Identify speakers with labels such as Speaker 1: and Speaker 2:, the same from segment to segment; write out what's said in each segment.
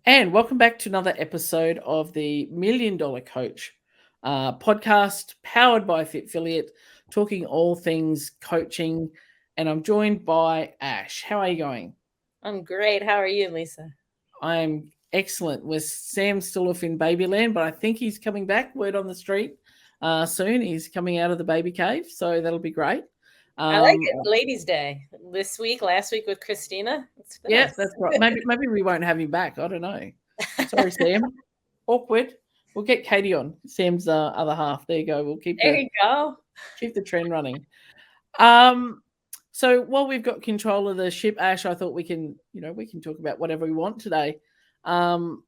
Speaker 1: And welcome back to another episode of the Million Dollar Coach podcast powered by Fitfiliate, talking all things coaching. And I'm joined by Ash. How are you going?
Speaker 2: I'm great. How are you, Lisa?
Speaker 1: I'm excellent. With Sam still off in babyland, but I think he's coming back. Word on the street soon. He's coming out of the baby cave, so that'll be great.
Speaker 2: I like
Speaker 1: Um,
Speaker 2: it. Ladies' Day this week, last week with Christina. It's
Speaker 1: yeah,
Speaker 2: nice.
Speaker 1: that's right. Maybe we won't have him back. I don't know. Sorry, Sam. Awkward. We'll get Katie on. Sam's other half. There you go. We'll
Speaker 2: There you go.
Speaker 1: keep the trend running. Um, so while we've got control of the ship, Ash, I thought we can talk about whatever we want today. Um,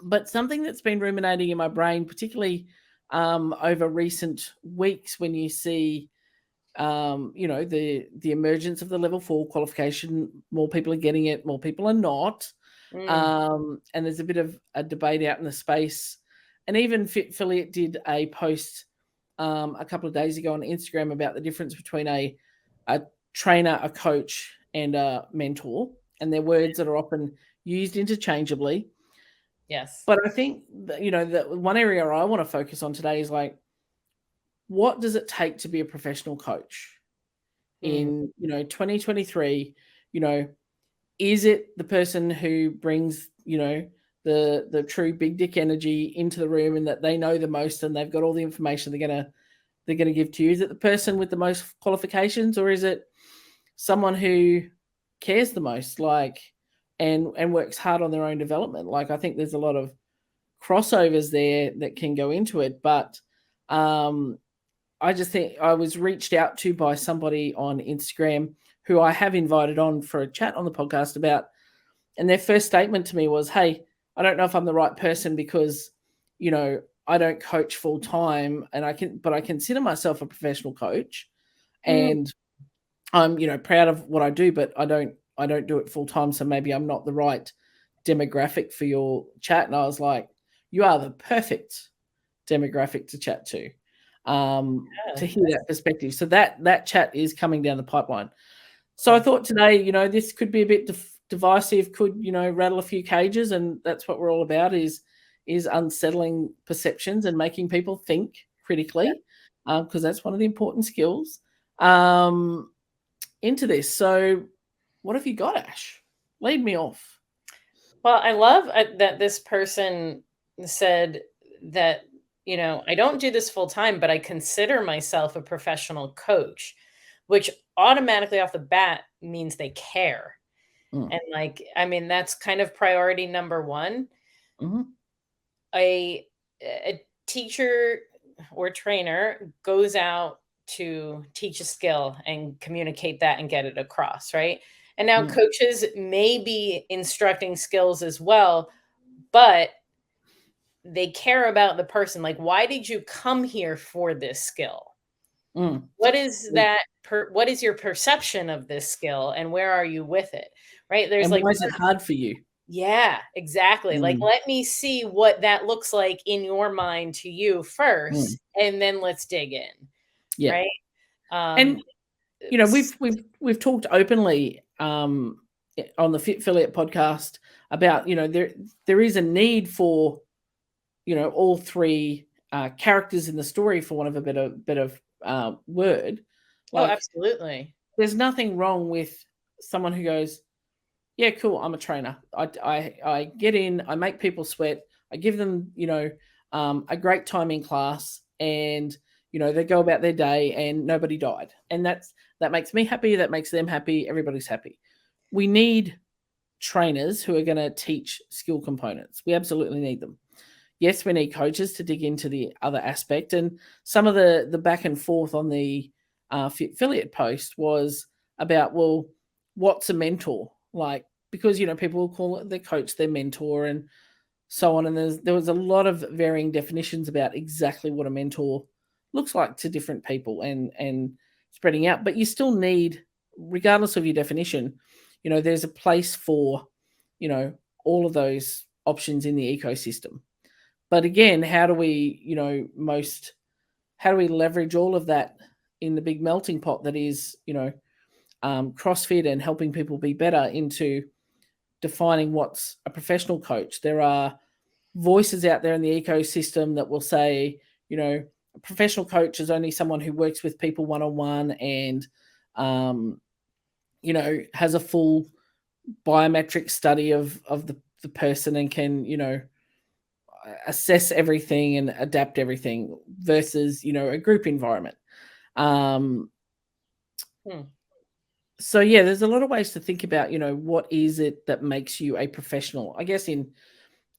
Speaker 1: but something that's been ruminating in my brain, particularly over recent weeks, when you see the emergence of the level 4 qualification, more people are getting it, more people are not.
Speaker 2: Mm,
Speaker 1: And there's a bit of a debate out in the space. And even Fitfiliate did a post a couple of days ago on Instagram about the difference between a trainer, a coach, and a mentor, and their words that are often used interchangeably.
Speaker 2: yes.
Speaker 1: But I think the one area I want to focus on today is like, what does it take to be a professional coach
Speaker 2: Mm,
Speaker 1: in 2023? You know, is it the person who brings the true big dick energy into the room and that they know the most and they've got all the information they're gonna give to you? Is it the person with the most qualifications, or is it someone who cares the most, like, and works hard on their own development? Like, I think there's a lot of crossovers there that can go into it, but um, I just think I was reached out to by somebody on Instagram who I have invited on for a chat on the podcast about, and their first statement to me was, "Hey, I don't know if I'm the right person because, I don't coach full time, and but I consider myself a professional coach,
Speaker 2: mm,
Speaker 1: and I'm, proud of what I do, but I don't do it full time, so maybe I'm not the right demographic for your chat." And I was like, "You are the perfect demographic to chat
Speaker 2: yeah.
Speaker 1: to hear that perspective." So that chat is coming down the pipeline. So I thought today, this could be a bit divisive, could rattle a few cages, and that's what we're all about is unsettling perceptions and making people think critically, because that's one of the important skills um, into this. So, what have you got, Ash? Lead me off.
Speaker 2: Well, I love that this person said that, I don't do this full time, but I consider myself a professional coach, which automatically off the bat means they care.
Speaker 1: Mm,
Speaker 2: And like, I mean, that's kind of priority number one.
Speaker 1: mhm,
Speaker 2: A teacher or trainer goes out to teach a skill and communicate that and get it across, right? And now
Speaker 1: mm,
Speaker 2: coaches may be instructing skills as well, but they care about the person. Like, why did you come here for this skill?
Speaker 1: mm.
Speaker 2: What is what is your perception of this skill and where are you with it? Right? There's
Speaker 1: And
Speaker 2: like,
Speaker 1: why is it hard for you?
Speaker 2: yeah, exactly. Like,
Speaker 1: Mm,
Speaker 2: let me see what that looks like in your mind to you
Speaker 1: mm,
Speaker 2: first, and then let's dig in,
Speaker 1: yeah.
Speaker 2: right? Um,
Speaker 1: And we've talked openly on the Fit Affiliate podcast about there is a need for all three characters in the story, for one of a better word.
Speaker 2: oh,
Speaker 1: Like,
Speaker 2: absolutely.
Speaker 1: there's nothing wrong with someone who goes, yeah, cool, I'm a trainer. I get in, I make people sweat, I give them a great time in class, and they go about their day and nobody died, and that makes me happy, that makes them happy, everybody's happy. We need trainers who are going to teach skill components. We absolutely need them. Yes, we need coaches to dig into the other aspect, and some of the back and forth on the affiliate post was about, well, what's a mentor like? Because people will call it their coach their mentor and so on, and there was a lot of varying definitions about exactly what a mentor looks like to different people, and spreading out. But you still need, regardless of your definition, there's a place for all of those options in the ecosystem. But again, how do we leverage all of that in the big melting pot that is CrossFit and helping people be better into defining what's a professional coach. There are voices out there in the ecosystem that will say, a professional coach is only someone who works with people one-on-one and, has a full biometric study of the person and can, assess everything and adapt everything versus, a group environment. So yeah, there's a lot of ways to think about, what is it that makes you a professional, I guess in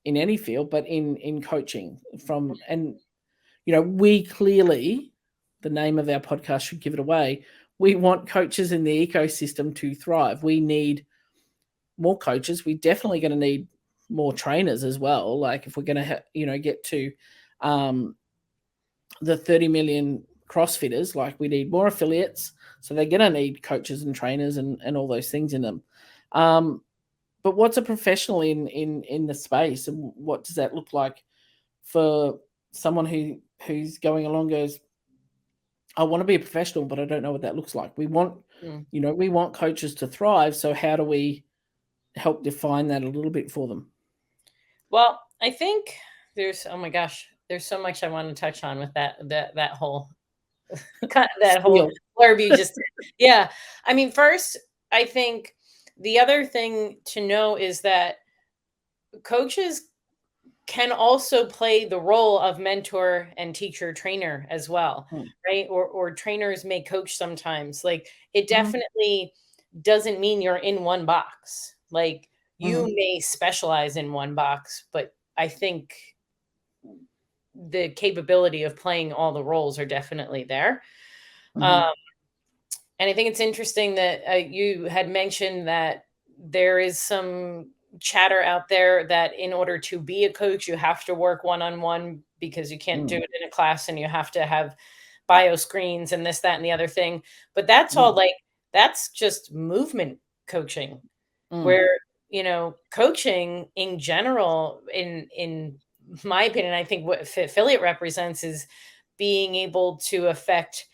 Speaker 1: any field, but in coaching and we clearly, the name of our podcast should give it away. We want coaches in the ecosystem to thrive. We need more coaches. We're definitely going to need more trainers as well. Like if we're going to, get to the 30 million CrossFitters, like we need more affiliates. So they're going to need coaches and trainers and all those things in them. But what's a professional in the space, and what does that look like for someone who's going along goes, I want to be a professional, but I don't know what that looks like. We want, we want coaches to thrive. So how do we help define that a little bit for them?
Speaker 2: Well, I think there's, oh my gosh, there's so much I want to touch on with that whole whole blurb you just did. Yeah. I mean, first, I think the other thing to know is that coaches can also play the role of mentor and teacher trainer as well, right? Or trainers may coach sometimes. Like it definitely doesn't mean you're in one box. Like you may specialize in one box, but I think the capability of playing all the roles are definitely there. And I think it's interesting that you had mentioned that there is some chatter out there that in order to be a coach, you have to work one-on-one because you can't do it in a class and you have to have bio screens and this, that, and the other thing. But that's all that's just movement coaching where, coaching in general, in my opinion, I think what affiliate represents is being able to affect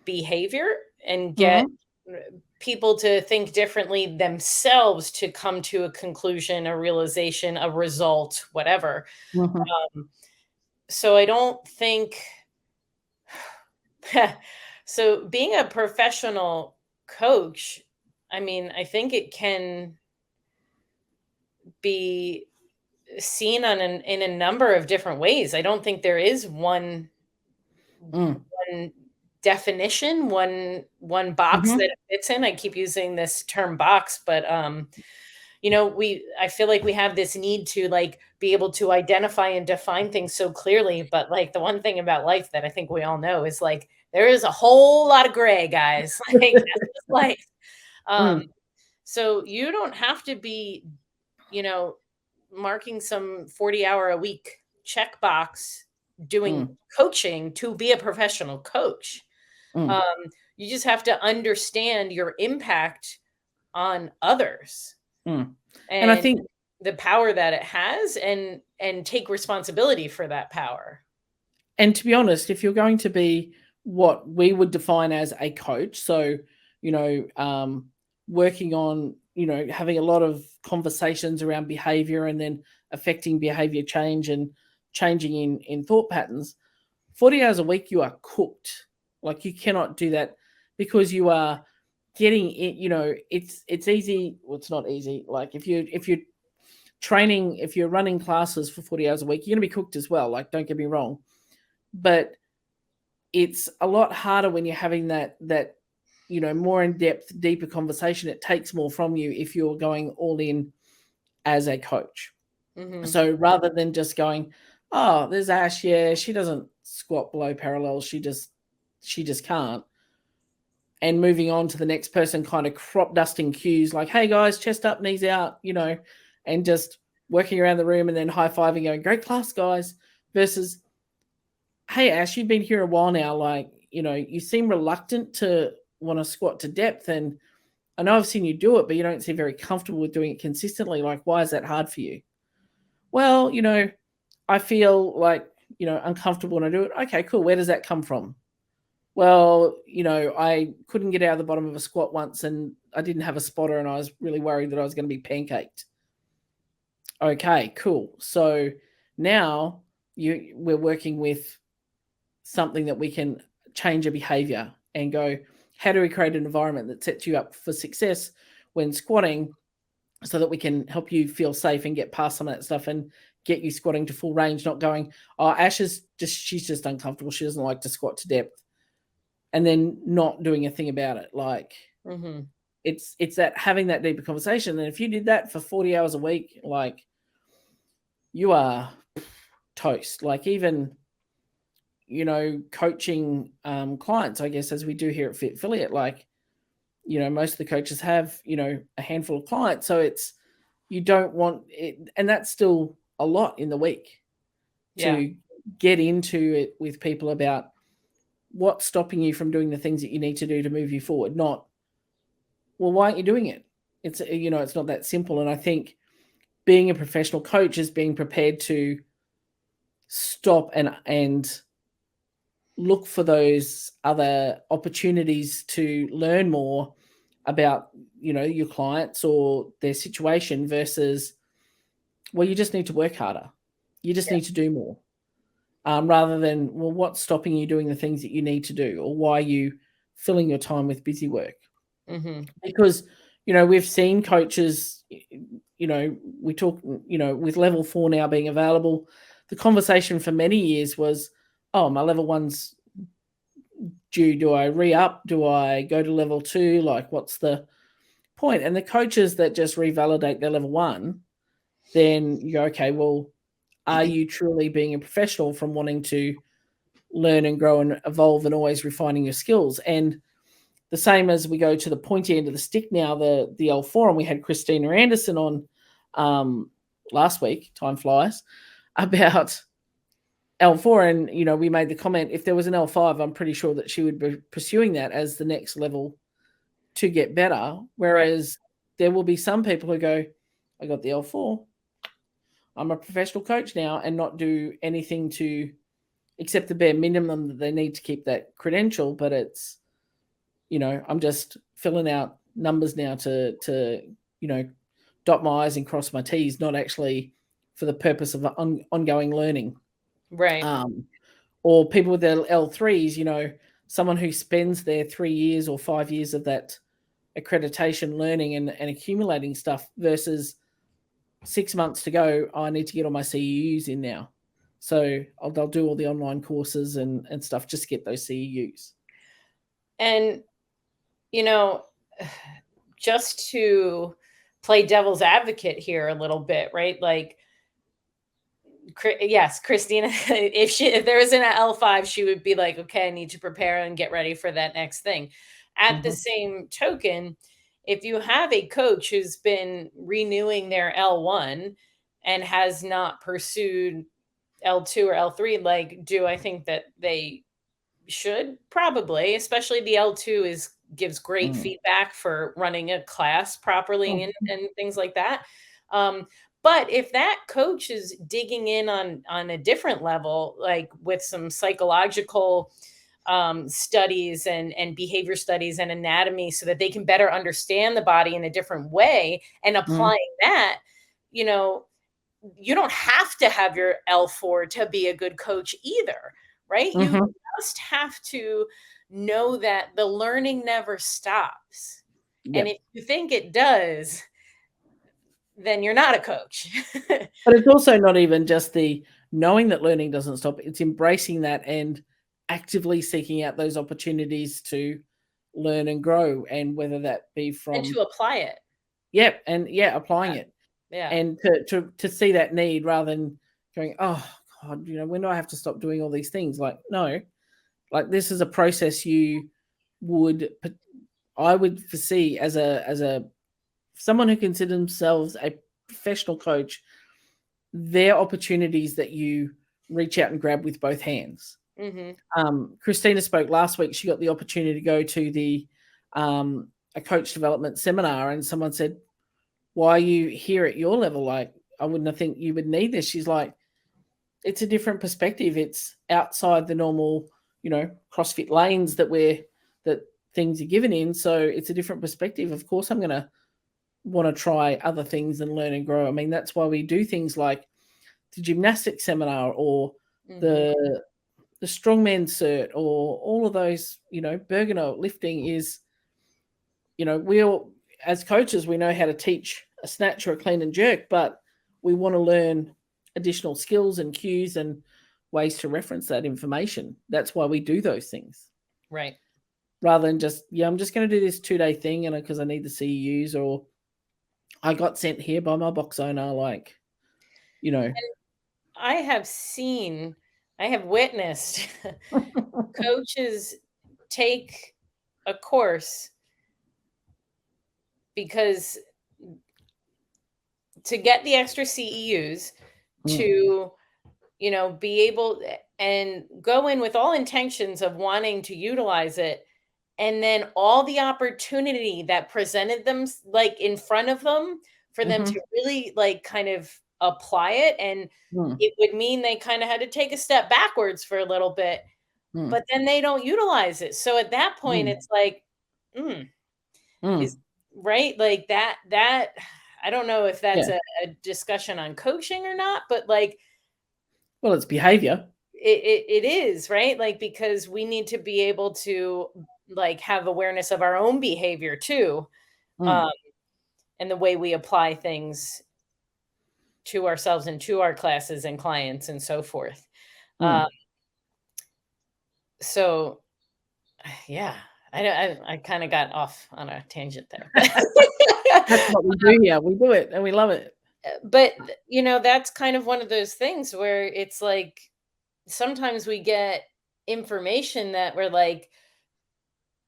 Speaker 2: behavior and get people to think differently themselves to come to a conclusion, a realization, a result, whatever. So I don't think so being a professional coach, I mean, I think it can be seen in a number of different ways. I don't think there is one definition, one box that it fits in. I keep using this term box, but I feel like we have this need to like be able to identify and define things so clearly. But like the one thing about life that I think we all know is like there is a whole lot of gray, guys. Like that's just life. So you don't have to be, marking some 40-hour a week checkbox doing coaching to be a professional coach. You just have to understand your impact on others
Speaker 1: and I think
Speaker 2: the power that it has and take responsibility for that power.
Speaker 1: And to be honest, if you're going to be what we would define as a coach, so, working on, having a lot of conversations around behavior and then affecting behavior change and changing in thought patterns, 40 hours a week, you are cooked. Like you cannot do that because you are getting it, it's easy. Well, it's not easy. Like if you're training, if you're running classes for 40 hours a week, you're going to be cooked as well. Like, don't get me wrong, but it's a lot harder when you're having that, more in-depth, deeper conversation. It takes more from you if you're going all in as a coach. So rather than just going, oh, there's Ash, yeah, she doesn't squat below parallel, she just can't, and moving on to the next person, kind of crop dusting cues like, hey guys, chest up, knees out, and just working around the room and then high-fiving, going, great class, guys, versus, hey Ash, you've been here a while now, like, you seem reluctant to want to squat to depth, and I know I've seen you do it, but you don't seem very comfortable with doing it consistently. Like, why is that hard for you? Well, I feel like, uncomfortable when I do it. Okay, cool. Where does that come from? Well, I couldn't get out of the bottom of a squat once and I didn't have a spotter and I was really worried that I was going to be pancaked. Okay, cool. So now we're working with something that we can change a behavior and go, how do we create an environment that sets you up for success when squatting so that we can help you feel safe and get past some of that stuff and get you squatting to full range, not going, oh, Ash she's just uncomfortable. She doesn't like to squat to depth. And then not doing a thing about it. Like it's that having that deeper conversation. And if you did that for 40 hours a week, like you are toast. Like even, coaching clients, I guess, as we do here at Fit Affiliate, like, most of the coaches have, a handful of clients. So it's, you don't want it. And that's still a lot in the week to get into it with people about what's stopping you from doing the things that you need to do to move you forward. Not, well, why aren't you doing it? It's, it's not that simple. And I think being a professional coach is being prepared to stop and look for those other opportunities to learn more about, your clients or their situation versus, well, you just need to work harder. You just need to do more. Rather than, well, what's stopping you doing the things that you need to do, or why are you filling your time with busy work? Because, we've seen coaches, we talk, with level 4 now being available, the conversation for many years was, oh, my level 1's due. Do I re-up? Do I go to level 2? Like, what's the point? And the coaches that just revalidate their level 1, then you go, okay, well, are you truly being a professional from wanting to learn and grow and evolve and always refining your skills? And the same as we go to the pointy end of the stick now, the L4, and we had Christina Anderson on last week, time flies, about L4. And, we made the comment, if there was an L5, I'm pretty sure that she would be pursuing that as the next level to get better. Whereas there will be some people who go, I got the L4, I'm a professional coach now, and not do anything to accept the bare minimum that they need to keep that credential. But it's, I'm just filling out numbers now to dot my I's and cross my T's, not actually for the purpose of ongoing learning.
Speaker 2: Right.
Speaker 1: Or people with their L3s, someone who spends their 3 years or 5 years of that accreditation learning and accumulating stuff versus 6 months to go, I need to get all my CEUs in now. So they'll do all the online courses and stuff just to get those CEUs.
Speaker 2: And, just to play devil's advocate here a little bit, right? Like, yes, Christina, if there was an L5, she would be like, okay, I need to prepare and get ready for that next thing. At the same token, if you have a coach who's been renewing their L1 and has not pursued L2 or L3, like, do I think that they should? Probably, especially the L2 gives great feedback for running a class properly and things like that. But if that coach is digging in on a different level, like with some psychological studies and behavior studies and anatomy, so that they can better understand the body in a different way and applying that, you don't have to have your L4 to be a good coach either, right? You just have to know that the learning never stops. And if you think it does, then you're not a coach.
Speaker 1: But it's also not even just the knowing that learning doesn't stop. It's embracing that and actively seeking out those opportunities to learn and grow, and whether that be from
Speaker 2: and to apply it.
Speaker 1: Applying it.
Speaker 2: Yeah.
Speaker 1: And to see that need rather than going, oh God, when do I have to stop doing all these things? Like, no, like this is a process I would foresee as a someone who considers themselves a professional coach, their opportunities that you reach out and grab with both hands. Christina spoke last week. She got the opportunity to go to the a coach development seminar, and someone said, why are you here at your level? Like, I wouldn't have think you would need this. She's like, it's a different perspective. It's outside the normal CrossFit lanes that things are given in. So it's a different perspective. Of course, I'm going to want to try other things and learn and grow. I mean, that's why we do things like the gymnastics seminar or the strongman cert or all of those, Bergamo lifting is, we all, as coaches, we know how to teach a snatch or a clean and jerk, but we want to learn additional skills and cues and ways to reference that information. That's why we do those things.
Speaker 2: Right.
Speaker 1: Rather than just, I'm just going to do this 2-day thing and because I need the CEUs, or I got sent here by my box owner, like,
Speaker 2: And I have witnessed coaches take a course because to get the extra CEUs to, be able and go in with all intentions of wanting to utilize it. And then all the opportunity that presented them like in front of them for them to really like kind of apply it. And it would mean they kind of had to take a step backwards for a little bit, but then they don't utilize it. So at that point, it's like, is right. Like that, I don't know if that's a discussion on coaching or not, but like,
Speaker 1: well, it's behavior.
Speaker 2: It is, right? Like, because we need to be able to like have awareness of our own behavior too. And the way we apply things to ourselves and to our classes and clients and so forth. So yeah, I kind of got off on a tangent there.
Speaker 1: That's what we do here. We do it and we love it.
Speaker 2: But that's kind of one of those things where it's like sometimes we get information that we're like,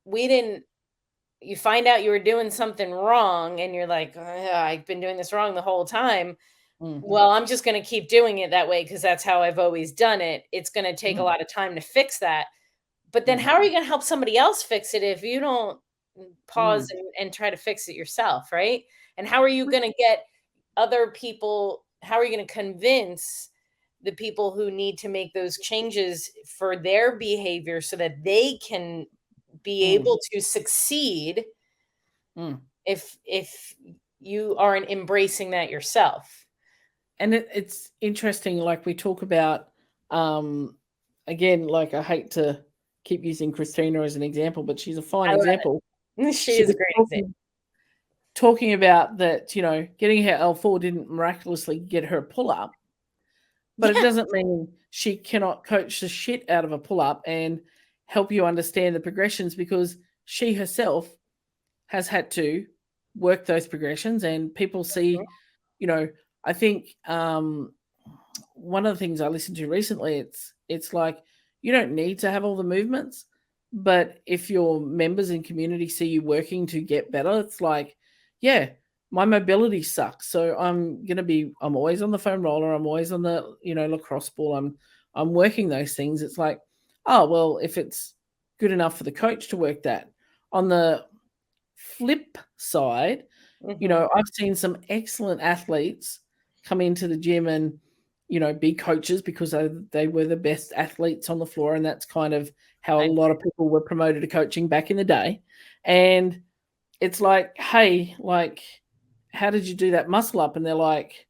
Speaker 2: you find out you were doing something wrong and you're like, I've been doing this wrong the whole time. Well, I'm just going to keep doing it that way because that's how I've always done it. It's going to take a lot of time to fix that. But then how are you going to help somebody else fix it if you don't pause and try to fix it yourself, right? And how are you going to get other people, how are you going to convince the people who need to make those changes for their behavior so that they can be able to succeed if you aren't embracing that yourself?
Speaker 1: And it's interesting, like we talk about, again, like I hate to keep using Christina as an example, but she's a fine example.
Speaker 2: She is a great example.
Speaker 1: Talking about that, getting her L4 didn't miraculously get her a pull-up, but it doesn't mean she cannot coach the shit out of a pull-up and help you understand the progressions, because she herself has had to work those progressions, and people see, I think one of the things I listened to recently, it's like, you don't need to have all the movements, but if your members and community see you working to get better, it's like, yeah, my mobility sucks, so I'm always on the foam roller, I'm always on the lacrosse ball, I'm working those things. It's like, oh well, if it's good enough for the coach to work that. On the flip side, I've seen some excellent athletes come into the gym and be coaches because they were the best athletes on the floor, and that's kind of how a lot of people were promoted to coaching back in the day. And it's like, hey, like, how did you do that muscle up? And they're like,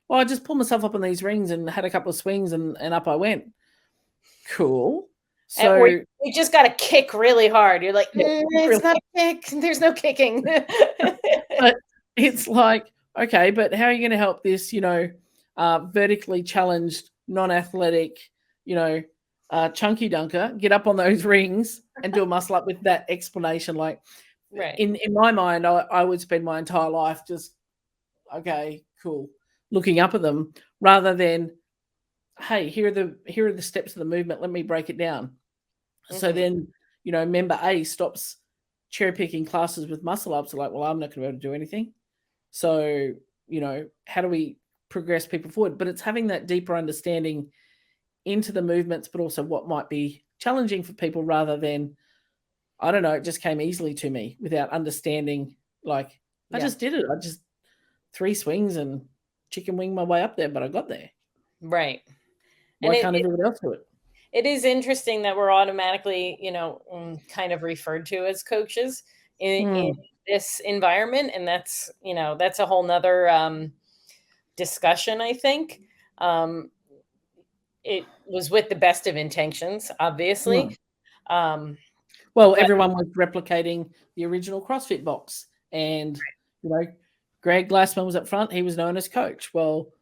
Speaker 1: well, I just pulled myself up on these rings and had a couple of swings and up I went. Cool. So
Speaker 2: you just got to kick really hard. You're like, it's not a kick. There's no kicking.
Speaker 1: But it's like, okay, but how are you going to help this, vertically challenged, non-athletic, chunky dunker get up on those rings and do a muscle up with that explanation? Like,
Speaker 2: right.
Speaker 1: In my mind, I would spend my entire life just, okay, cool, looking up at them, rather than, hey, here are the steps of the movement. Let me break it down. So then, member A stops cherry picking classes with muscle ups. Like, well, I'm not going to be able to do anything. So, how do we progress people forward? But it's having that deeper understanding into the movements, but also what might be challenging for people, rather than, I don't know, it just came easily to me without understanding. Like, I just did it. I just 3 swings and chicken wing my way up there, but I got there.
Speaker 2: Right.
Speaker 1: Why can't everyone else do it?
Speaker 2: it is interesting that we're automatically, kind of referred to as coaches in
Speaker 1: Mm.
Speaker 2: this environment, and that's a whole nother discussion, I think. Um, it was with the best of intentions, obviously.
Speaker 1: Mm.
Speaker 2: Um,
Speaker 1: Well,
Speaker 2: but
Speaker 1: everyone was replicating the original CrossFit box, and Greg Glassman was up front. He was known as coach. Well,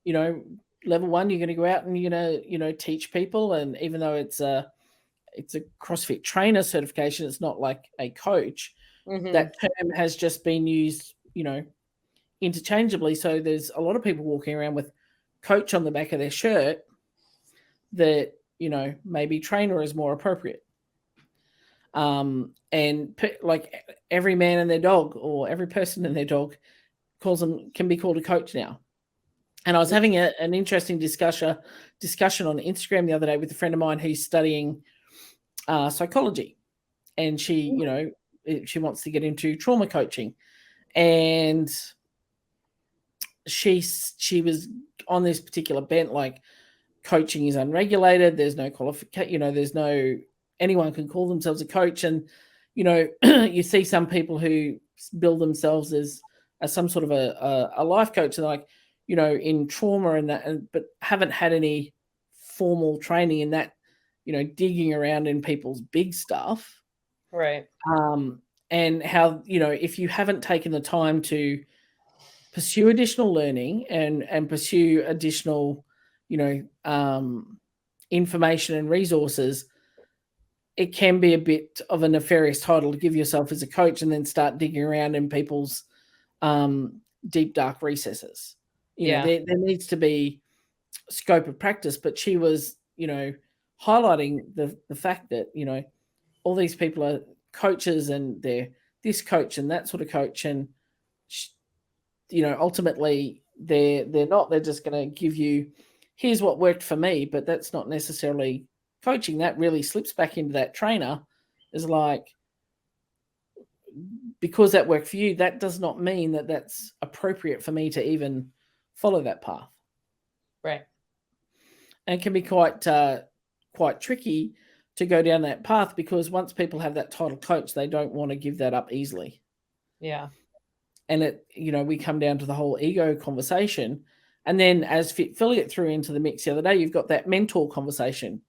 Speaker 1: you know, level one, you're going to go out and you're going to teach people, and even though it's a CrossFit trainer certification, it's not like a coach.
Speaker 2: mhm,
Speaker 1: That term has just been used, interchangeably. So there's a lot of people walking around with coach on the back of their shirt that, maybe trainer is more appropriate. And like every man and their dog, or every person and their dog can be called a coach now. And I was having an interesting discussion on Instagram the other day with a friend of mine who's studying psychology, and she wants to get into trauma coaching, and she was on this particular bent, like coaching is unregulated. There's no qualification. There's no anyone can call themselves a coach, and you see some people who build themselves as some sort of a life coach, and like in trauma and that, but haven't had any formal training in that, digging around in people's big stuff.
Speaker 2: right.
Speaker 1: And how if you haven't taken the time to pursue additional learning and pursue additional information and resources, it can be a bit of a nefarious title to give yourself as a coach and then start digging around in people's deep dark recesses.
Speaker 2: Yeah.
Speaker 1: There needs to be scope of practice, but she was highlighting the fact that all these people are coaches, and they're this coach and that sort of coach, and ultimately they're not. They're just going to give you, here's what worked for me, but that's not necessarily coaching. That really slips back into that trainer, is like, because that worked for you, that does not mean that that's appropriate for me to even follow that path.
Speaker 2: Right.
Speaker 1: And it can be quite tricky to go down that path, because once people have that title coach, they don't want to give that up easily.
Speaker 2: Yeah.
Speaker 1: And we come down to the whole ego conversation. And then, as Affiliate threw into the mix the other day, you've got that mentor conversation.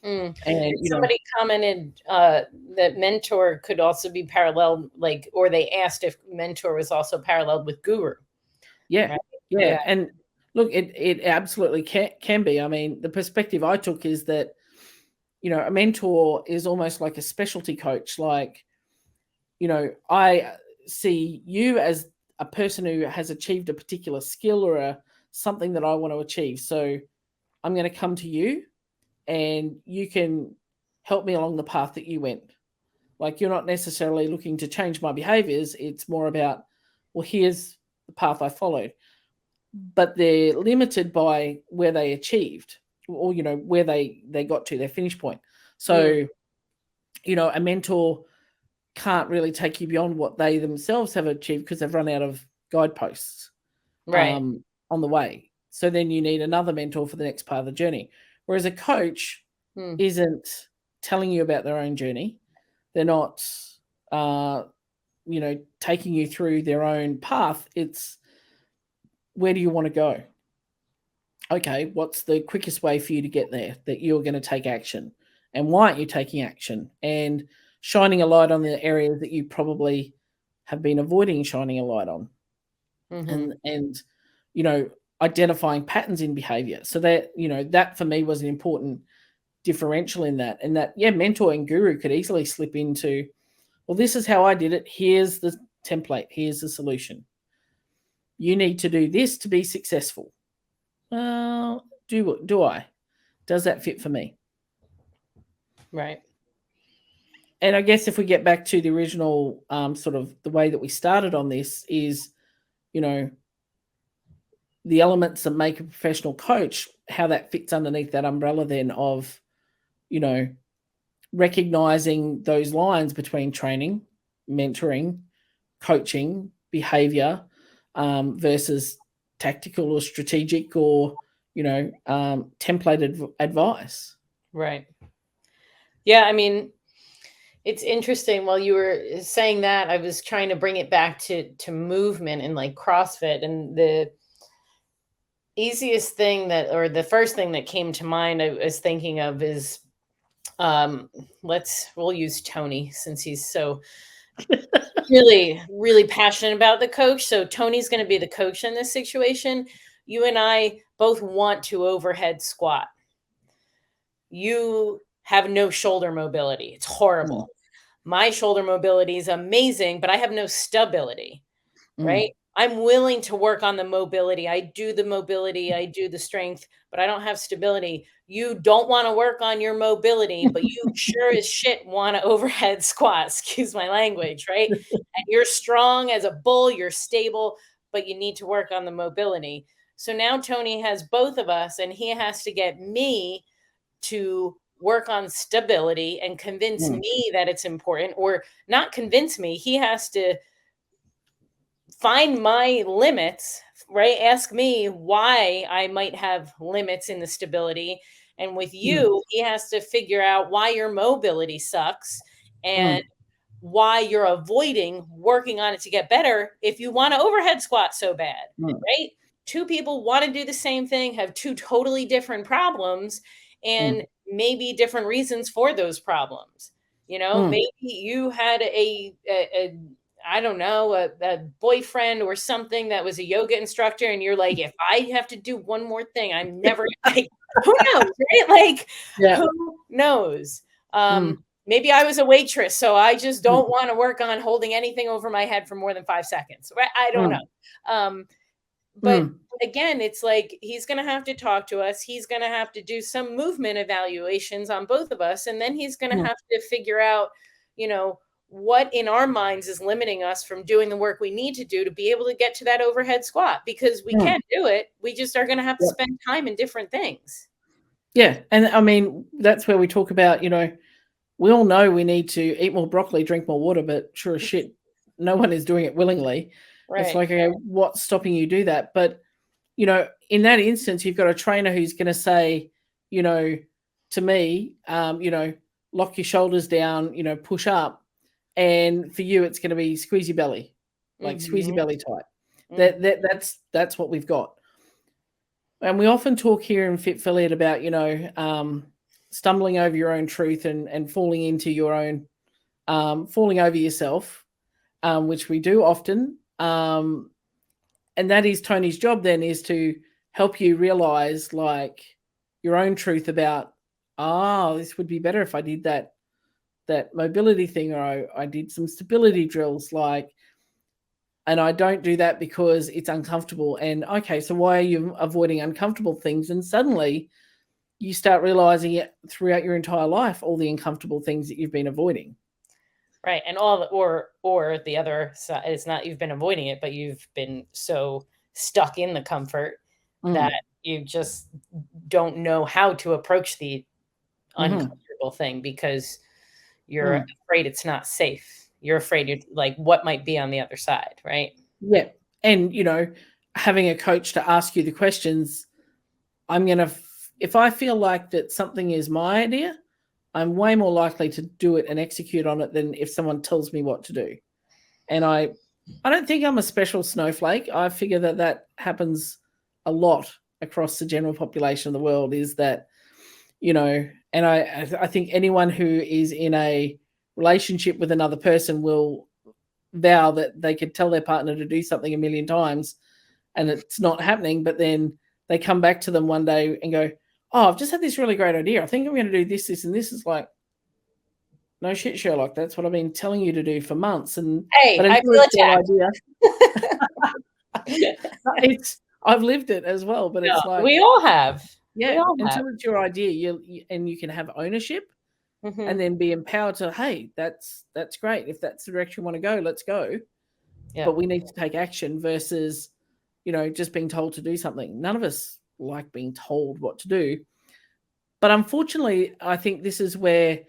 Speaker 2: Mm.
Speaker 1: And
Speaker 2: Somebody commented that mentor could also be paralleled, or they asked if mentor was also paralleled with guru.
Speaker 1: yeah,
Speaker 2: Right?
Speaker 1: yeah,
Speaker 2: Yeah.
Speaker 1: and look, it absolutely can be. I mean, the perspective I took is that a mentor is almost like a specialty coach. Like, I see you as a person who has achieved a particular skill or something that I want to achieve. So I'm going to come to you, and you can help me along the path that you went. Like, you're not necessarily looking to change my behaviors. It's more about, well, here's the path I followed. But they're limited by where they achieved, or, where they got to their finish point.
Speaker 2: Mm.
Speaker 1: So, a mentor can't really take you beyond what they themselves have achieved, because they've run out of guideposts
Speaker 2: Right.
Speaker 1: on the way. So then you need another mentor for the next part of the journey. Whereas a coach
Speaker 2: Mm.
Speaker 1: isn't telling you about their own journey. They're not, taking you through their own path. It's, where do you want to go? Okay, what's the quickest way for you to get there that you're going to take action? And why aren't you taking action? And shining a light on the areas that you probably have been avoiding shining a light on.
Speaker 2: Mm-hmm.
Speaker 1: And identifying patterns in behavior. So that for me was an important differential in that. And that, yeah, mentor and guru could easily slip into, well, this is how I did it. Here's the template. Here's the solution. You need to do this to be successful. Do I? Does that fit for me?
Speaker 2: Right.
Speaker 1: And I guess if we get back to the original sort of the way that we started on this is, the elements that make a professional coach, how that fits underneath that umbrella then of, recognizing those lines between training, mentoring, coaching, behavior, versus tactical or strategic or, templated advice.
Speaker 2: Right. Yeah, I mean, it's interesting. While you were saying that, I was trying to bring it back to movement and like CrossFit, and the easiest thing that, or the first thing that came to mind I was thinking of is, um we'll use Tony, since he's so really passionate about the coach. So Tony's going to be the coach in this situation. You and I both want to overhead squat. You have no shoulder mobility. It's
Speaker 1: Mm,
Speaker 2: horrible. My shoulder mobility is amazing, but I have no stability,
Speaker 1: mm,
Speaker 2: right? I'm willing to work on the mobility. I do the mobility, I do the strength, but I don't have stability. You don't want to work on your mobility, but you sure as shit want to overhead squat, excuse my language, right? And you're strong as a bull, you're stable, but you need to work on the mobility. So now Tony has both of us, and he has to get me to work on stability and convince
Speaker 1: mm,
Speaker 2: me that it's important, or not convince me. He has to find my limits, right? Ask me why I might have limits in the stability. And with
Speaker 1: mm,
Speaker 2: you, he has to figure out why your mobility sucks and
Speaker 1: mm,
Speaker 2: why you're avoiding working on it to get better if you want to overhead squat so bad,
Speaker 1: mm,
Speaker 2: right? Two people want to do the same thing, have two totally different problems, and
Speaker 1: mm,
Speaker 2: maybe different reasons for those problems.
Speaker 1: mm,
Speaker 2: Maybe you had a I don't know, a boyfriend or something that was a yoga instructor, and you're like, if I have to do one more thing, I'm never like, who knows, right? Like,
Speaker 1: yeah.
Speaker 2: who knows?
Speaker 1: Mm,
Speaker 2: Maybe I was a waitress, so I just
Speaker 1: mm,
Speaker 2: don't want to work on holding anything over my head for more than 5 seconds, right? I don't
Speaker 1: mm,
Speaker 2: know. But
Speaker 1: mm,
Speaker 2: again, it's like he's going to have to talk to us. He's going to have to do some movement evaluations on both of us. And then he's going to
Speaker 1: mm,
Speaker 2: have to figure out, you know, what in our minds is limiting us from doing the work we need to do to be able to get to that overhead squat, because we
Speaker 1: mm.
Speaker 2: can do it. We just are going to have to
Speaker 1: Yep.
Speaker 2: spend time in different things.
Speaker 1: Yeah, and I mean that's where we talk about, we all know we need to eat more broccoli, drink more water, but sure as shit, no one is doing it willingly. It's
Speaker 2: Right.
Speaker 1: like, okay, what's stopping you do that? But in that instance, you've got a trainer who's going to say, you know, to me, lock your shoulders down, push up, and for you, it's going to be squeeze your belly, like squeeze your
Speaker 2: Hmm.
Speaker 1: belly tight.
Speaker 2: Hmm.
Speaker 1: That's what we've got. And we often talk here in Fit Affiliate about, stumbling over your own truth and falling into your own, falling over yourself, which we do often. And that is Tony's job then, is to help you realize like your own truth about, this would be better if I did that mobility thing, or I did some stability drills, like, and I don't do that because it's uncomfortable. And okay, so why are you avoiding uncomfortable things? And suddenly you start realizing it throughout your entire life, all the uncomfortable things that you've been avoiding.
Speaker 2: Right. And all, or the other side, it's not you've been avoiding it, but you've been so stuck in the comfort that
Speaker 1: Mm,
Speaker 2: you just don't know how to approach the
Speaker 1: mm-hmm,
Speaker 2: uncomfortable thing, because you're
Speaker 1: mm.
Speaker 2: afraid it's not safe. You're afraid you're like what might be on the other side, right?
Speaker 1: Yeah. And, having a coach to ask you the questions, if I feel like that something is my idea, I'm way more likely to do it and execute on it than if someone tells me what to do. And I don't think I'm a special snowflake. I figure that happens a lot across the general population of the world, is that, and I think anyone who is in a relationship with another person will vow that they could tell their partner to do something a million times and it's not happening, but then they come back to them one day and go, "Oh, I've just had this really great idea. I think I'm going to do this, this, and this." Is like, no shit, Sherlock. That's what I've been telling you to do for months.
Speaker 2: Hey,
Speaker 1: But
Speaker 2: I
Speaker 1: until
Speaker 2: feel
Speaker 1: it's your
Speaker 2: attacked.
Speaker 1: idea, I've lived it as well. But
Speaker 2: No,
Speaker 1: it's like,
Speaker 2: we all have. We
Speaker 1: yeah,
Speaker 2: all have.
Speaker 1: until it's your idea, and you can have ownership and
Speaker 2: Hmm.
Speaker 1: then be empowered to, hey, that's great. If that's the direction you want to go, let's go.
Speaker 2: Yeah.
Speaker 1: But we need to take action versus, just being told to do something. None of us like being told what to do. But unfortunately, I think this is where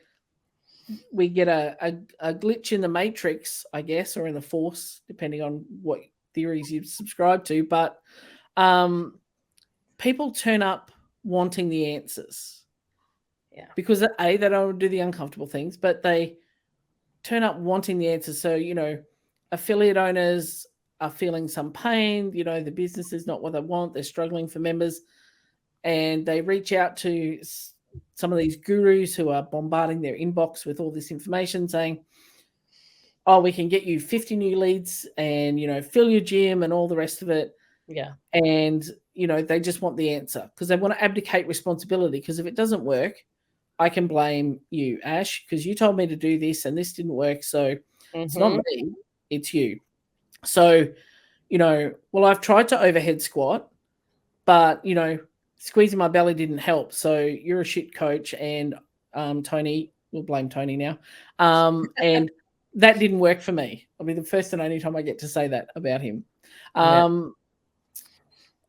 Speaker 1: we get a glitch in the matrix, I guess, or in the force, depending on what theories you subscribe to. But um, people turn up wanting the answers.
Speaker 2: Yeah.
Speaker 1: Because A, they don't do the uncomfortable things, but they turn up wanting the answers. So, affiliate owners are feeling some pain. The business is not what they want. They're struggling for members. And they reach out to some of these gurus who are bombarding their inbox with all this information saying, oh, we can get you 50 new leads and, fill your gym and all the rest of it.
Speaker 2: Yeah.
Speaker 1: And, they just want the answer because they want to abdicate responsibility. Because if it doesn't work, I can blame you, Ash, because you told me to do this and this didn't work. So it's not me, it's you. So, well, I've tried to overhead squat, but, squeezing my belly didn't help. So you're a shit coach. And Tony, we'll blame Tony now. And that didn't work for me. I'll be the first and only time I get to say that about him. And,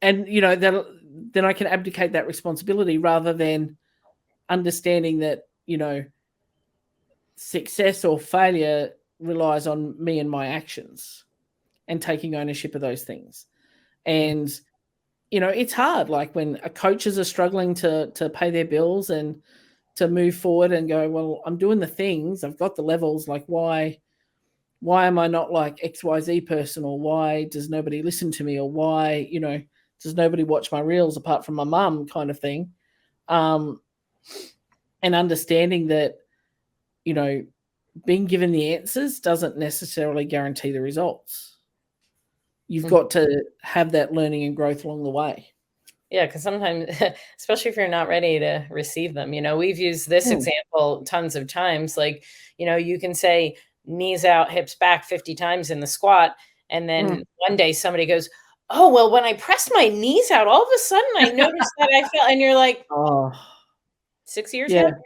Speaker 1: then I can abdicate that responsibility rather than understanding that, success or failure relies on me and my actions and taking ownership of those things. And, it's hard. Like when coaches are struggling to pay their bills and to move forward and go, well, I'm doing the things, I've got the levels, like why am I not like XYZ person, or why does nobody listen to me, or why, does nobody watch my reels apart from my mum, kind of thing. And understanding that, being given the answers doesn't necessarily guarantee the results. You've got to have that learning and growth along the way.
Speaker 2: Yeah, because sometimes, especially if you're not ready to receive them, we've used this example tons of times. Like, you can say knees out, hips back 50 times in the squat. And then one day somebody goes, oh, well, when I pressed my knees out, all of a sudden I noticed that I felt, and you're like,
Speaker 1: oh,
Speaker 2: 6 years
Speaker 1: yeah.
Speaker 2: now?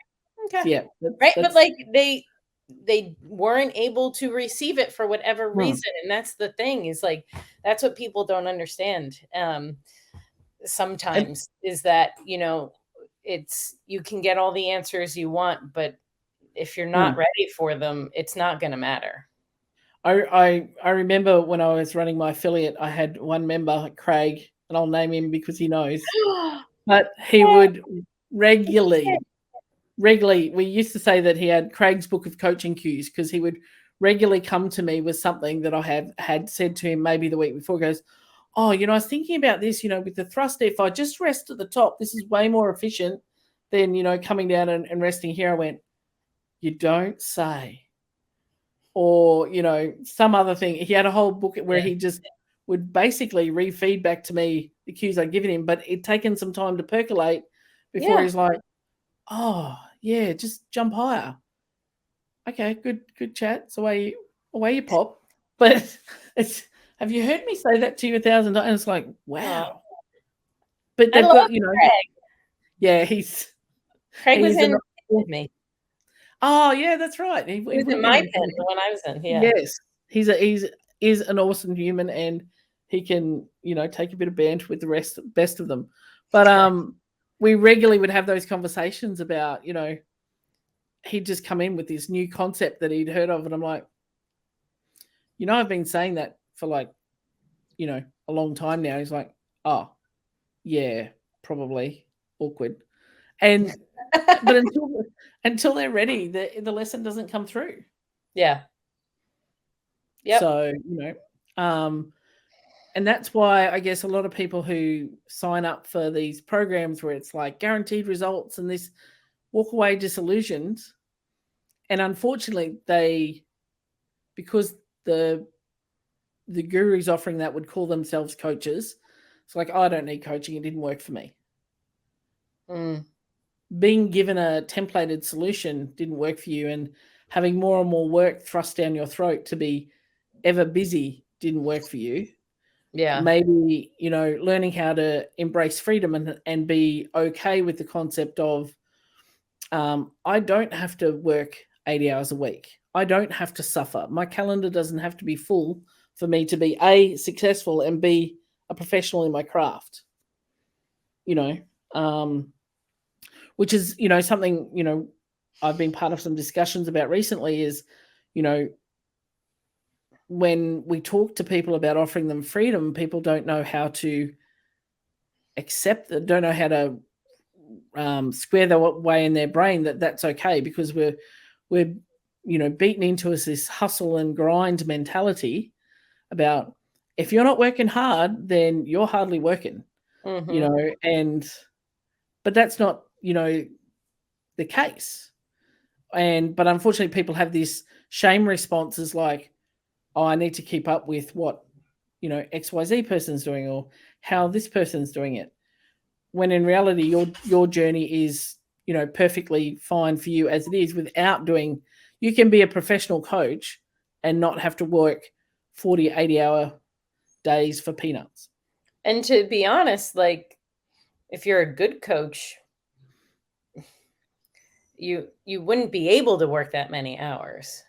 Speaker 2: Okay.
Speaker 1: Yeah.
Speaker 2: Right. But like they weren't able to receive it for whatever reason. And that's the thing, is like, that's what people don't understand. Sometimes is that, it's, you can get all the answers you want, but if you're not ready for them, it's not going to matter.
Speaker 1: I remember when I was running my affiliate, I had one member, Craig, and I'll name him because he knows, but he would regularly, we used to say that he had Craig's book of coaching cues, because he would regularly come to me with something that I had said to him maybe the week before. He goes, oh, I was thinking about this, with the thruster, if I just rest at the top, this is way more efficient than, coming down and resting here. I went, you don't say. Or, some other thing. He had a whole book where he just would basically re-feed back to me the cues I'd given him, but it'd taken some time to percolate before he's like, oh, yeah, just jump higher. Okay, good chat. So away you pop. But have you heard me say that to you 1,000 times? And it's like, wow. But they've got,
Speaker 2: Craig.
Speaker 1: Yeah,
Speaker 2: Craig was in with me.
Speaker 1: Oh, yeah, that's right. He
Speaker 2: was in my pen when I was in. Yeah.
Speaker 1: Yes, he's an awesome human, and he can, take a bit of banter with the best of them. But we regularly would have those conversations about, he'd just come in with this new concept that he'd heard of, and I'm like, I've been saying that for like, a long time now. He's like, oh, yeah, probably awkward. And but until they're ready, the lesson doesn't come through.
Speaker 2: Yeah. Yep.
Speaker 1: So, and that's why I guess a lot of people who sign up for these programs where it's like guaranteed results and this walk away disillusioned. And unfortunately, because the gurus offering that would call themselves coaches, it's like, oh, I don't need coaching. It didn't work for me. Being given a templated solution didn't work for you, and having more and more work thrust down your throat to be ever busy didn't work for you.
Speaker 2: Yeah.
Speaker 1: Maybe, learning how to embrace freedom and be okay with the concept of, I don't have to work 80 hours a week. I don't have to suffer. My calendar doesn't have to be full for me to be A, successful, and B, a professional in my craft. Which is, something, I've been part of some discussions about recently is, when we talk to people about offering them freedom, people don't know how to accept that, don't know how to square the way in their brain that that's okay, because we're beaten into us this hustle and grind mentality about, if you're not working hard, then you're hardly working, but that's not the case. But unfortunately, people have this shame responses like, oh, I need to keep up with what XYZ person's doing, or how this person's doing it, when in reality your journey is perfectly fine for you as it is, without doing. You can be a professional coach and not have to work 40-80 hour days for peanuts.
Speaker 2: And to be honest, like, if you're a good coach, you wouldn't be able to work that many hours.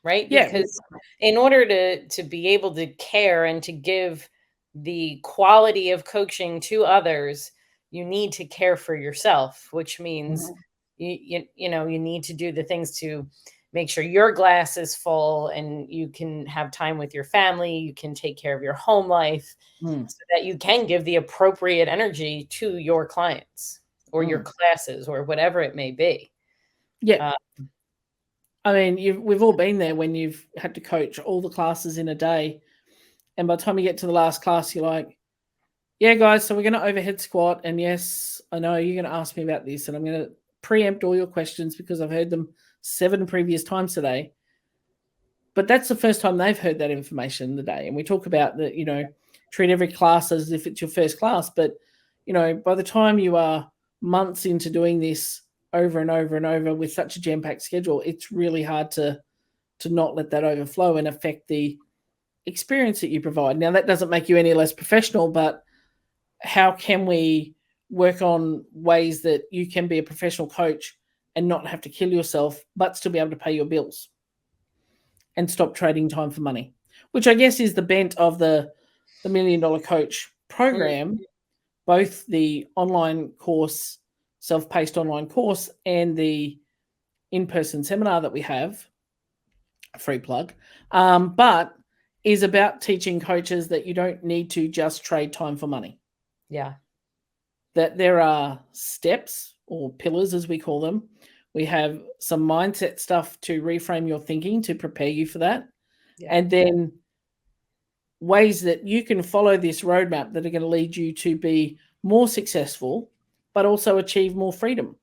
Speaker 2: Right?
Speaker 1: Yeah.
Speaker 2: Because in order to be able to care and to give the quality of coaching to others, you need to care for yourself, which means you need to do the things to make sure your glass is full and you can have time with your family, you can take care of your home life, so that you can give the appropriate energy to your clients or your classes or whatever it may be.
Speaker 1: Yeah. I mean, we've all been there when you've had to coach all the classes in a day, and by the time you get to the last class, you're like, yeah, guys, so we're going to overhead squat, and yes, I know you're going to ask me about this, and I'm going to preempt all your questions because I've heard them 7 previous times today. But that's the first time they've heard that information in the day. And we talk about that, treat every class as if it's your first class. But, by the time you are months into doing this over and over and over with such a jam-packed schedule, it's really hard to not let that overflow and affect the experience that you provide. Now, that doesn't make you any less professional, but how can we work on ways that you can be a professional coach and not have to kill yourself, but still be able to pay your bills and stop trading time for money, which I guess is the bent of the $1 Million Coach program, both the online course, self-paced online course, and the in-person seminar that we have, free plug, but is about teaching coaches that you don't need to just trade time for money.
Speaker 2: Yeah.
Speaker 1: That there are steps, or pillars as we call them. We have some mindset stuff to reframe your thinking to prepare you for that. Yeah. And then ways that you can follow this roadmap that are going to lead you to be more successful, but also achieve more freedom.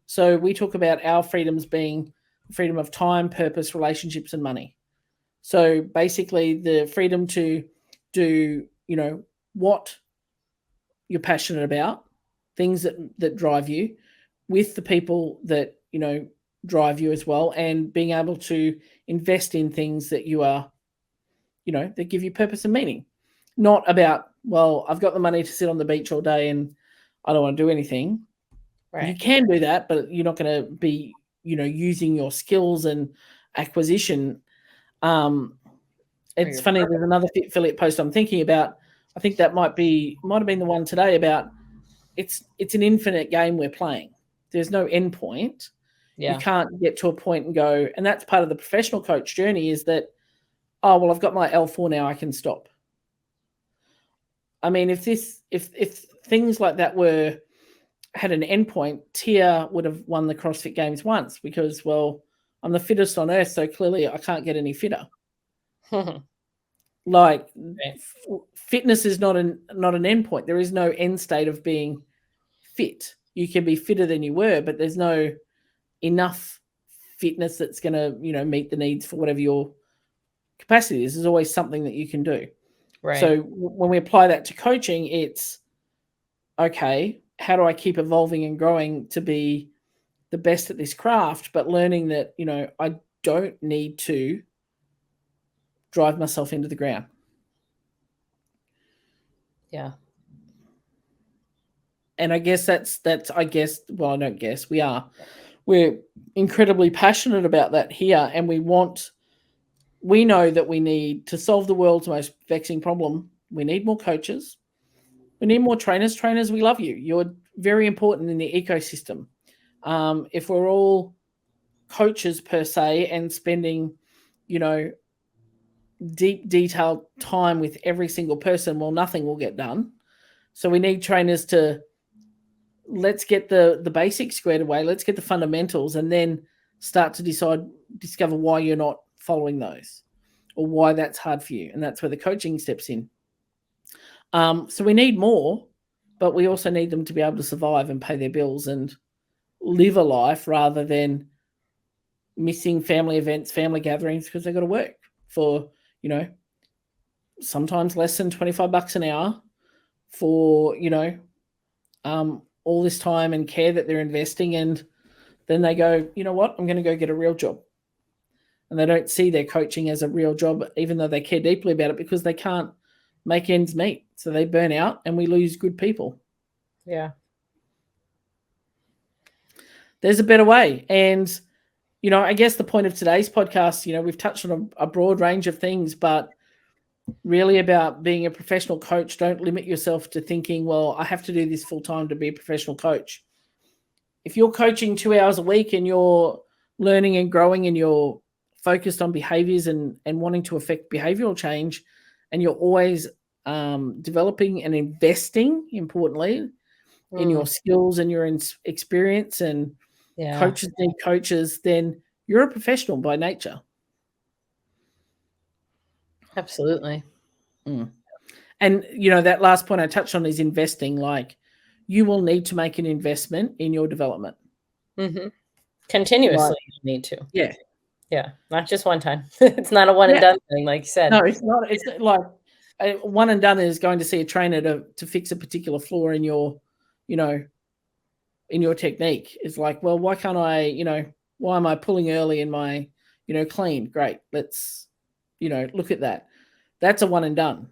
Speaker 1: So we talk about our freedoms being freedom of time, purpose, relationships, and money. So basically the freedom to do, what you're passionate about, things that drive you, with the people that, drive you as well, and being able to invest in things that you are, that give you purpose and meaning. Not about, well, I've got the money to sit on the beach all day and I don't want to do anything. Right. You can do that, but you're not going to be, using your skills and acquisition. It's funny, there's another affiliate post I'm thinking about. I think that might have been the one today about it's an infinite game we're playing. There's no end point. Yeah. You can't get to a point and go, and that's part of the professional coach journey, is that, oh, well, I've got my L4 now, I can stop. I mean, if things like that had an end point, Tia would have won the CrossFit Games once, because, well, I'm the fittest on earth, so clearly I can't get any fitter. Like, fitness is not an end point. There is no end state of being fit. You can be fitter than you were, but there's no enough fitness that's going to, meet the needs for whatever your capacity is. There's always something that you can do. Right. So when we apply that to coaching, it's, okay, how do I keep evolving and growing to be the best at this craft, but learning that, I don't need to drive myself into the ground.
Speaker 2: Yeah.
Speaker 1: And I guess we're incredibly passionate about that here. And we know that we need to solve the world's most vexing problem. We need more coaches. We need more trainers. Trainers, we love you. You're very important in the ecosystem. If we're all coaches per se and spending, deep, detailed time with every single person, well, nothing will get done. So we need trainers to let's get the basics squared away. Let's get the fundamentals, and then start to discover why you're not following those, or why that's hard for you. And that's where the coaching steps in. So we need more, but we also need them to be able to survive and pay their bills and live a life, rather than missing family events, family gatherings, because they've got to work for, sometimes less than $25 an hour for, all this time and care that they're investing. And then they go, you know what, I'm going to go get a real job. And they don't see their coaching as a real job, even though they care deeply about it, because they can't make ends meet. So they burn out and we lose good people.
Speaker 2: Yeah.
Speaker 1: There's a better way. And, I guess the point of today's podcast, we've touched on a broad range of things, but really about being a professional coach. Don't limit yourself to thinking, well, I have to do this full time to be a professional coach. If you're coaching 2 hours a week and you're learning and growing and you're focused on behaviors and wanting to affect behavioral change, and you're always developing and investing, importantly, in your skills and your experience, and coaches need coaches, then you're a professional by nature.
Speaker 2: Absolutely.
Speaker 1: And, that last point I touched on is investing. Like, you will need to make an investment in your development.
Speaker 2: Continuously, you need to.
Speaker 1: Yeah.
Speaker 2: Yeah. Not just one time. It's not a one and done thing, like you said.
Speaker 1: No, it's not. It's like a one and done is going to see a trainer to fix a particular flaw in your, in your technique. It's like, well, why can't I, why am I pulling early in my, clean? Great. Let's, look at that. That's a one and done.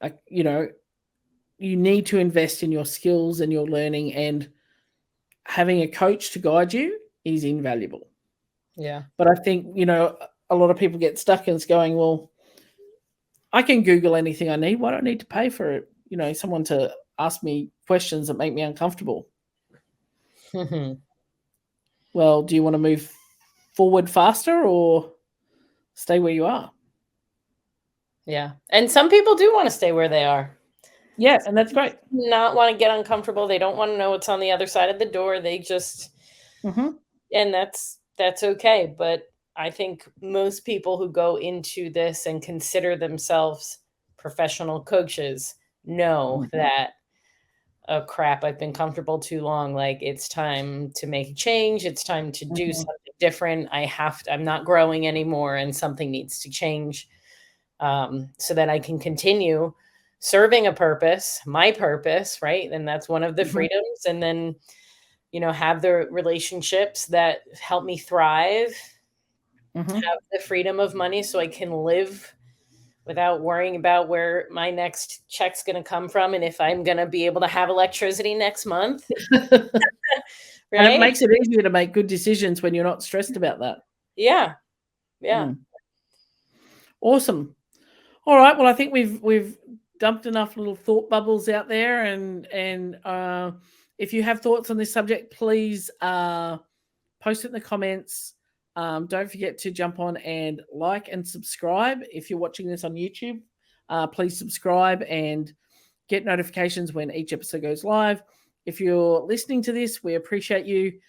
Speaker 1: Like, you need to invest in your skills and your learning, and having a coach to guide you is invaluable.
Speaker 2: Yeah.
Speaker 1: But I think, a lot of people get stuck and it's going, well, I can Google anything I need. Why do I need to pay for it? Someone to ask me questions that make me uncomfortable. Well, do you want to move forward faster or stay where you are?
Speaker 2: Yeah. And some people do want to stay where they are.
Speaker 1: Yeah, and that's great.
Speaker 2: Not want to get uncomfortable. They don't want to know what's on the other side of the door. They just, and that's okay. But I think most people who go into this and consider themselves professional coaches know that, oh crap, I've been comfortable too long. Like, it's time to make a change. It's time to do something different. I'm not growing anymore, and something needs to change, so that I can continue serving a purpose, my purpose, right? And that's one of the freedoms. And then, have the relationships that help me thrive, have the freedom of money so I can live without worrying about where my next check's going to come from and if I'm going to be able to have electricity next month.
Speaker 1: Right? And it makes it easier to make good decisions when you're not stressed about that.
Speaker 2: Yeah. Yeah.
Speaker 1: Awesome. All right. Well, I think we've dumped enough little thought bubbles out there, and if you have thoughts on this subject, please post it in the comments. Don't forget to jump on and like and subscribe. If you're watching this on YouTube, please subscribe and get notifications when each episode goes live. If you're listening to this, we appreciate you.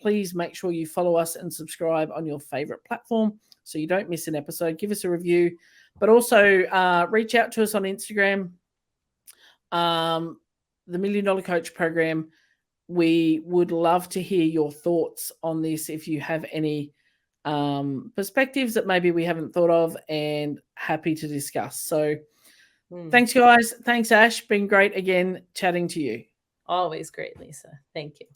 Speaker 1: Please make sure you follow us and subscribe on your favorite platform so you don't miss an episode. Give us a review, but also reach out to us on Instagram, the $1 Million Coach Program. We would love to hear your thoughts on this. If you have any perspectives that maybe we haven't thought of, and happy to discuss. So thanks, guys. Thanks, Ash. Been great again chatting to you.
Speaker 2: Always great, Lisa. Thank you.